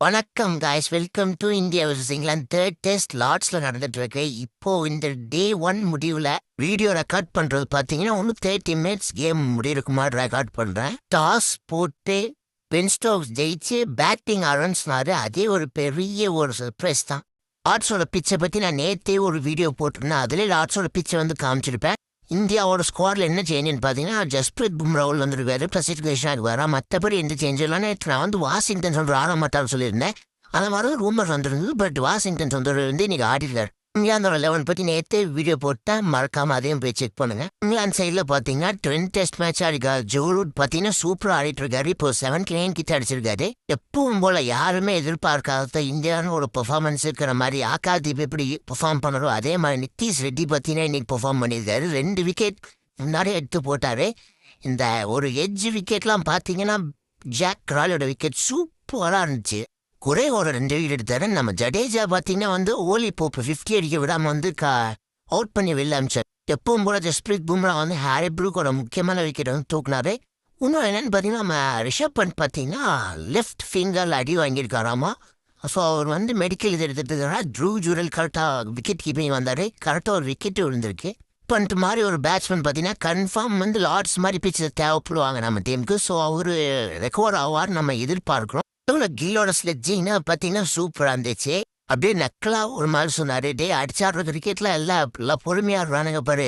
வணக்கம் guys, welcome to India versus England third test லார்ட்ஸ்ல நடந்துட்டு இருக்கு. இப்போ இந்த டே 1 முடிவுல வீடியோ ரெக்கார்ட் பண்றது பாத்தீங்கன்னா ஒன்னும் 30 மினிட்ஸ் கேம் முடியிருக்கு மாதிரி ரெக்கார்ட் பண்றேன். டாஸ் போட்டு பென் ஸ்டோக்ஸ் ஜெயிச்சு பேட்டிங் ஆரம்பிச்சினாரு. அதே ஒரு பெரிய ஒரு சர்ப்ரைஸ் தான். லார்ட்ஸோட பிச்சை பத்தி நான் நேத்தே ஒரு வீடியோ போட்டிருந்தேன். அதுல லார்ட்ஸோட பிச்சை காமிச்சிருப்பேன். இந்தியாவோட ஸ்குவாட்ல என்ன சேஞ்சுன்னு பார்த்தீங்கன்னா ஜஸ்பிரீத் பும்ராவில் வந்துருக்காரு, பிரசித் கிருஷ்ணாக்கு வரா. மற்றபடி எந்த சேஞ்ச் இல்லைன்னா நான் வாஷிங்டன் சொல்கிற ஆட மாட்டான்னு சொல்லியிருந்தேன். அந்த மாதிரி ரூமர் வந்துருந்தது. பட் வாஷிங்டன் இன்னைக்கு ஆடிட்டார். இங்கிலாந்தோட 11 பற்றி நேற்று வீடியோ போட்டேன், மறக்காம அதையும் போய் செக் பண்ணுங்க. இங்கிலாந்து சைடில் பார்த்தீங்கன்னா 20 டெஸ்ட் மேட்ச் ஆடிருக்காரு. ஜோரூட் பார்த்தீங்கன்னா சூப்பராக ஆடிட்டு இருக்காரு. இப்போ 79 கிட்ட அடிச்சிருக்காரு. எப்பவும் போல யாருமே எதிர்பார்க்காத இந்தியான்னு ஒரு பெர்ஃபார்மன்ஸ் இருக்கிற மாதிரி ஆகாதீப் எப்படி பெர்ஃபார்ம் பண்ணுறோம் அதே மாதிரி நித்தீஷ் ரெட்டி பார்த்தீங்கன்னா இன்னைக்கு பெர்ஃபார்ம் பண்ணியிருக்காரு. 2 விக்கெட் முன்னாடியே எடுத்து போட்டாரு. இந்த ஒரு எட்ஜ் விக்கெட்லாம் பார்த்தீங்கன்னா ஜாக் கிராலோட விக்கெட் சூப்பராக இருந்துச்சு. ஒரே ஒரு 2 விக்கெட் எடுத்தாரு. நம்ம ஜடேஜா பார்த்தீங்கன்னா ஓலி போப்பு 50 அடிக்க விடாமல் அவுட் பண்ணி வெளில அமிச்சார். எப்பவும் போல ஜஸ்பிரீத் பும்ரா ஹாரி ப்ரூக்கோட முக்கியமான விக்கெட் தூக்குனாரு. இன்னும் என்னன்னு பார்த்தீங்கன்னா நம்ம ரிஷப் பண்ட் பார்த்தீங்கன்னா லெஃப்ட் ஃபிங்கரில் அடி வாங்கியிருக்காராமா. ஸோ அவர் மெடிக்கல் இது எடுத்துட்டு ட்ரூ ஜூரல் கரெக்டாக விக்கெட் கீப்பிங் வந்தார். கரெக்டாக ஒரு விக்கெட்டு விழுந்திருக்கு. பண்ட் மாதிரி ஒரு பேட்ஸ்மேன் பார்த்தீங்கன்னா கன்ஃபார்ம் லார்ட்ஸ் மாதிரி பிச்சு தேவைப்படுவாங்க நம்ம டீமுக்கு. ஸோ அவர் ரெக்கவர் ஆவார் நம்ம எதிர்பார்க்குறோம். கில்லோட ஸ்லெட்ஜிங்னா பார்த்தீங்கன்னா சூப்பராக இருந்துச்சு. அப்படியே நக்கலா ஒரு மாதிரி சொன்னாரு, டே அடிச்சாடுற கிரிக்கெட்ல எல்லாம் பொறுமையா இருவானுங்க பாரு,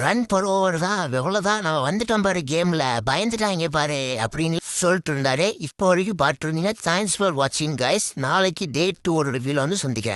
ரன் பர் ஓவர் தான் எவ்வளவுதான் நம்ம வந்துட்டோம் பாரு, கேம்ல பயந்துட்டாங்க பாரு அப்படின்னு சொல்லிட்டு இருந்தாரு. இப்போ வரைக்கும் பார்த்துட்டு இருந்தீங்க. தேங்க்ஸ் ஃபார் வாட்சிங் கைஸ். நாளைக்கு டே 2 ஒரு ரிவ்யூல சந்திக்கிறேன்.